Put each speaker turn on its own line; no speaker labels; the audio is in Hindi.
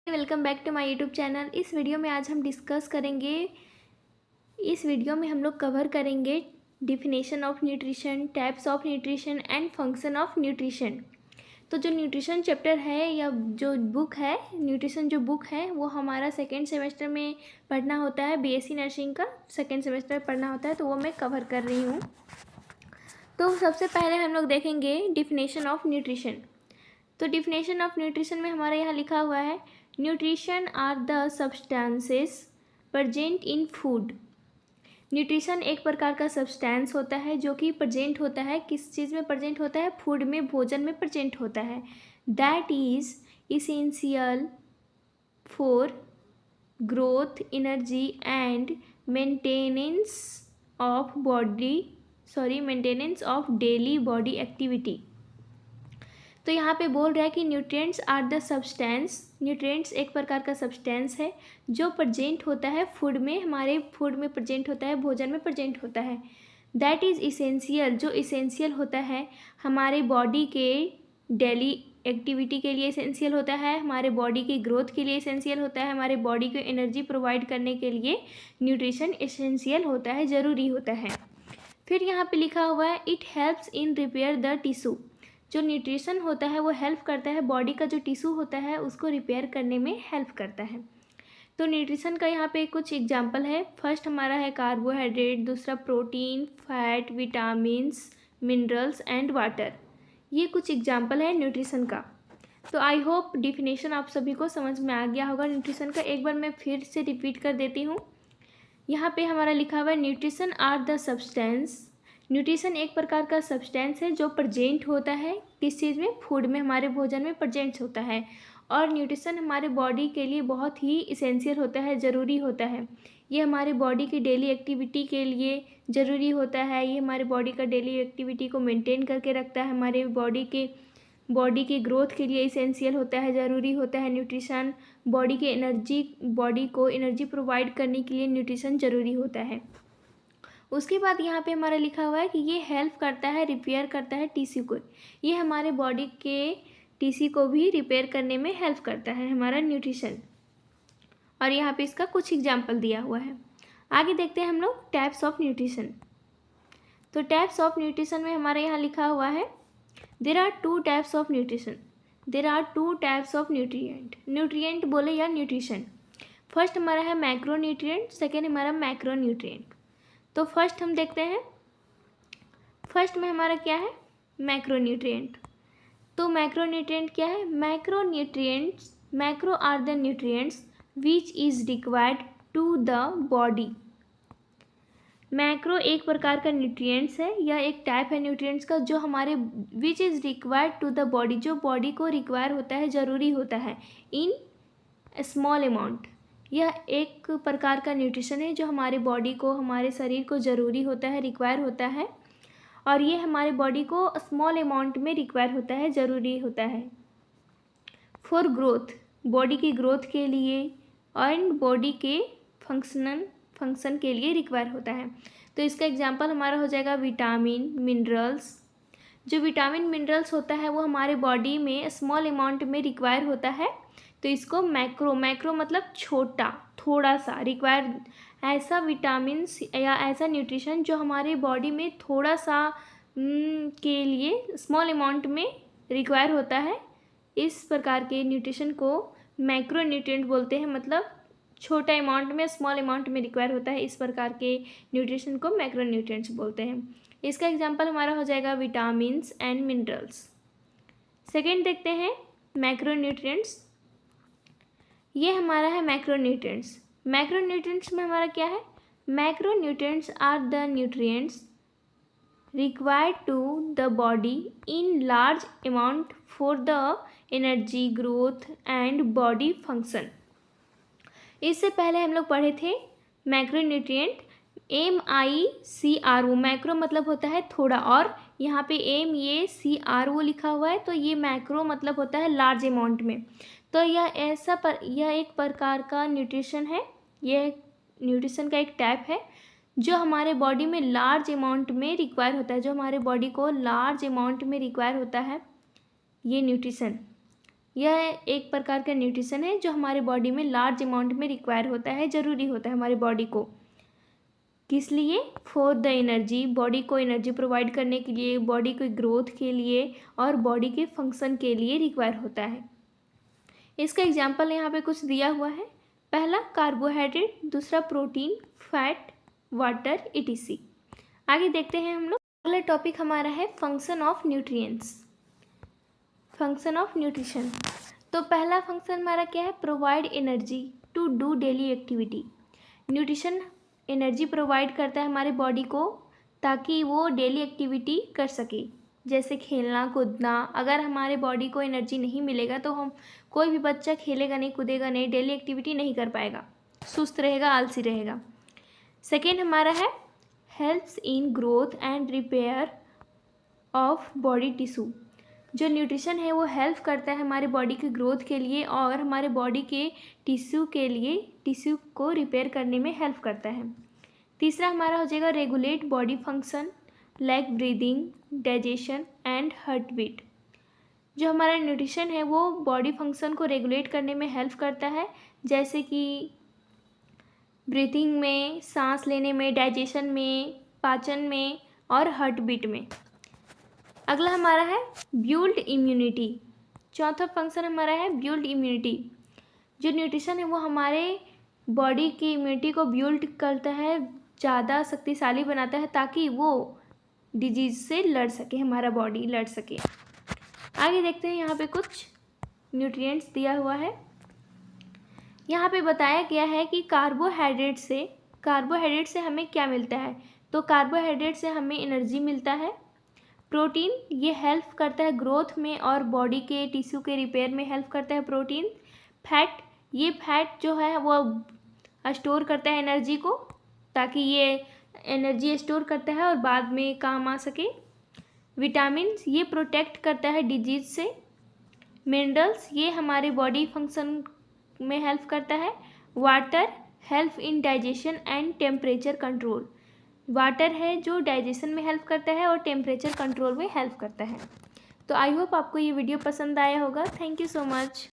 Welcome back to my YouTube channel. इस वीडियो में आज हम डिस्कस करेंगे। इस वीडियो में हम लोग कवर करेंगे definition of nutrition, types of nutrition and function of nutrition. तो जो न्यूट्रिशन चैप्टर है या जो बुक है, न्यूट्रिशन जो बुक है वो हमारा सेकेंड सेमेस्टर में पढ़ना होता है। बीएससी नर्सिंग का सेकेंड सेमेस्टर पढ़ना होता है, तो वो मैं कवर कर रही हूँ। तो सबसे पहले हम लोग देखेंगे डिफिनेशन ऑफ न्यूट्रिशन। तो डिफिनेशन ऑफ न्यूट्रिशन में हमारे यहाँ लिखा हुआ है, nutrition are the substances present in food. Nutrition एक प्रकार का सब्सटेंस होता है जो कि प्रेजेंट होता है, किस चीज़ में प्रेजेंट होता है? फूड में, भोजन में प्रेजेंट होता है। That is essential for growth, energy and maintenance of daily body activity. तो यहाँ पे बोल रहा है कि nutrients are the substance. Nutrients एक प्रकार का सब्सटेंस है जो प्रेजेंट होता है फूड में, हमारे फूड में प्रेजेंट होता है, भोजन में प्रेजेंट होता है। दैट इज़ इसेंशियल, जो इसेंशियल होता है हमारे बॉडी के डेली एक्टिविटी के लिए इसेंशियल होता है, हमारे बॉडी की ग्रोथ के लिए इसेंशियल होता है, हमारे बॉडी को एनर्जी प्रोवाइड करने के लिए न्यूट्रिशन इसेंशियल होता है, ज़रूरी होता है। फिर यहाँ पे लिखा हुआ है, it helps in repair the tissue. जो न्यूट्रिशन होता है वो हेल्प करता है, बॉडी का जो टिश्यू होता है उसको रिपेयर करने में हेल्प करता है। तो न्यूट्रिशन का यहाँ पे कुछ एग्जांपल है। फर्स्ट हमारा है कार्बोहाइड्रेट, दूसरा protein, fat, vitamins, minerals and water. ये कुछ एग्जांपल है न्यूट्रिशन का। तो आई होप डिफिनेशन आप सभी को समझ में आ गया होगा न्यूट्रिशन का। एक बार मैं फिर से रिपीट कर देती हूँ। यहाँ पे हमारा लिखा हुआ है, nutrition are the substance. Nutrition एक प्रकार का सब्सटेंस है जो प्रेजेंट होता है, किस चीज़ में? फूड में, हमारे भोजन में प्रेजेंट होता है। और न्यूट्रिशन हमारे बॉडी के लिए बहुत ही इसेंशियल होता है, ज़रूरी होता है। ये हमारे बॉडी की डेली एक्टिविटी के लिए ज़रूरी होता है। ये हमारे बॉडी का डेली एक्टिविटी को मेंटेन करके रखता है, हमारे बॉडी की ग्रोथ के लिए इसेंशियल होता है, ज़रूरी होता है न्यूट्रिशन। बॉडी को एनर्जी प्रोवाइड करने के लिए न्यूट्रिशन ज़रूरी होता है। उसके बाद यहाँ पे हमारा लिखा हुआ है कि ये हेल्प करता है, रिपेयर करता है टिश्यू को। ये हमारे बॉडी के टिश्यू को भी रिपेयर करने में हेल्प करता है हमारा न्यूट्रिशन। और यहाँ पे इसका कुछ एग्जाम्पल दिया हुआ है। आगे देखते हैं हम लोग टाइप्स ऑफ न्यूट्रिशन। तो टाइप्स ऑफ न्यूट्रिशन में हमारे यहाँ लिखा हुआ है, there are two types of nutrition. There are two types of nutrient. Nutrient बोले या न्यूट्रिशन। फर्स्ट हमारा है मैक्रो न्यूट्रिएंट, सेकेंड हमारा मैक्रो न्यूट्रिएंट। तो फर्स्ट हम देखते हैं, फर्स्ट में हमारा क्या है? Macro nutrient. तो मैक्रो न्यूट्रिएंट क्या है? Macro are the nutrients which is required to the body. Macro एक प्रकार का न्यूट्रिएंट्स है, यह एक टाइप है न्यूट्रिएंट्स का जो हमारे which is required to the body, जो बॉडी को रिक्वायर होता है, ज़रूरी होता है, इन स्मॉल अमाउंट। यह एक प्रकार का न्यूट्रिशन है जो हमारे बॉडी को, हमारे शरीर को ज़रूरी होता है, रिक्वायर होता है। और ये हमारे बॉडी को स्मॉल अमाउंट में रिक्वायर होता है, ज़रूरी होता है। फॉर ग्रोथ, बॉडी की ग्रोथ के लिए एंड बॉडी के फंक्शन के लिए रिक्वायर होता है। तो इसका एग्जांपल हमारा हो जाएगा विटामिन, मिनरल्स। जो विटामिन मिनरल्स होता है वो हमारे बॉडी में स्मॉल अमाउंट में रिक्वायर होता है, तो इसको मैक्रो मतलब छोटा, थोड़ा सा रिक्वायर, ऐसा विटामिन्स या ऐसा न्यूट्रिशन जो हमारे बॉडी में थोड़ा सा के लिए स्मॉल अमाउंट में रिक्वायर होता है। इस प्रकार के न्यूट्रिशन को मैक्रो न्यूट्रिएंट बोलते हैं, मतलब छोटा अमाउंट में, स्मॉल अमाउंट में रिक्वायर होता है। इस प्रकार के न्यूट्रिशन को मैक्रो न्यूट्रिएंट्स बोलते हैं। इसका एग्जांपल हमारा हो जाएगा विटामिन्स एंड मिनरल्स। सेकेंड देखते हैं मैक्रो न्यूट्रिएंट्स। ये हमारा है मैक्रो न्यूट्रिएंट्स। मैक्रो न्यूट्रिएंट्स में हमारा क्या है? Macro nutrients are the nutrients required to the body in large amount for the energy, growth and body function. इससे पहले हम लोग पढ़े थे मैक्रो न्यूट्रिएंट, MICRO। मैक्रो मतलब होता है थोड़ा, और यहाँ पे MACRO लिखा हुआ है, तो ये मैक्रो मतलब होता है लार्ज अमाउंट में। तो यह एक प्रकार का न्यूट्रिशन है, यह न्यूट्रिशन का एक टाइप है जो हमारे बॉडी में लार्ज अमाउंट में रिक्वायर होता है, जो हमारे बॉडी को लार्ज अमाउंट में रिक्वायर होता है ये न्यूट्रिशन। यह एक प्रकार का न्यूट्रिशन है जो हमारे बॉडी में लार्ज अमाउंट में रिक्वायर होता है, ज़रूरी होता है हमारे बॉडी को। किस लिए? फॉर द एनर्जी, बॉडी को एनर्जी प्रोवाइड करने के लिए, बॉडी के ग्रोथ के लिए और बॉडी के फंक्शन के लिए रिक्वायर होता है। इसका एग्जाम्पल यहाँ पे कुछ दिया हुआ है। पहला कार्बोहाइड्रेट, दूसरा प्रोटीन, फैट, वाटर, etc। आगे देखते हैं हम लोग। अगला टॉपिक हमारा है function of nutrients, function of nutrition. तो पहला फंक्शन हमारा क्या है? Provide energy to do daily activity. Nutrition energy provide करता है हमारे बॉडी को ताकि वो डेली एक्टिविटी कर सके, जैसे खेलना कूदना। अगर हमारे बॉडी को एनर्जी नहीं मिलेगा तो हम कोई भी बच्चा खेलेगा नहीं, कूदेगा नहीं, डेली एक्टिविटी नहीं कर पाएगा, सुस्त रहेगा, आलसी रहेगा। सेकेंड हमारा है helps in growth and repair of body tissue. जो न्यूट्रिशन है वो हेल्प करता है हमारे बॉडी की ग्रोथ के लिए और हमारे बॉडी के टिश्यू के लिए, टिश्यू को रिपेयर करने में हेल्प करता है। तीसरा हमारा हो जाएगा regulate body function like breathing, digestion and heart beat. जो हमारा न्यूट्रिशन है वो बॉडी फंक्शन को रेगुलेट करने में हेल्प करता है, जैसे कि ब्रीथिंग में, सांस लेने में, डाइजेशन में, पाचन में और हार्ट बीट में। अगला हमारा है बिल्ड इम्यूनिटी। चौथा फंक्शन हमारा है बिल्ड इम्यूनिटी। जो न्यूट्रिशन है वो हमारे बॉडी की इम्यूनिटी को बिल्ड करता है, ज़्यादा शक्तिशाली बनाता है ताकि वो डिजीज़ से लड़ सके, हमारा बॉडी लड़ सके। आगे देखते हैं, यहाँ पे कुछ न्यूट्रिएंट्स दिया हुआ है। यहाँ पे बताया गया है कि कार्बोहाइड्रेट से हमें क्या मिलता है? तो कार्बोहाइड्रेट से हमें एनर्जी मिलता है। प्रोटीन, ये हेल्प करता है ग्रोथ में और बॉडी के टिश्यू के रिपेयर में हेल्प करता है प्रोटीन। फैट, ये फैट जो है वो स्टोर करता है एनर्जी को, ताकि ये एनर्जी स्टोर करता है और बाद में काम आ सके। विटामिन्स, ये प्रोटेक्ट करता है डिजीज से। मिनरल्स, ये हमारे बॉडी फंक्शन में हेल्प करता है। Water, help in digestion and temperature control. Water है जो डाइजेशन में हेल्प करता है और टेम्परेचर कंट्रोल में हेल्प करता है। तो आई होप आपको ये वीडियो पसंद आया होगा। Thank you so much.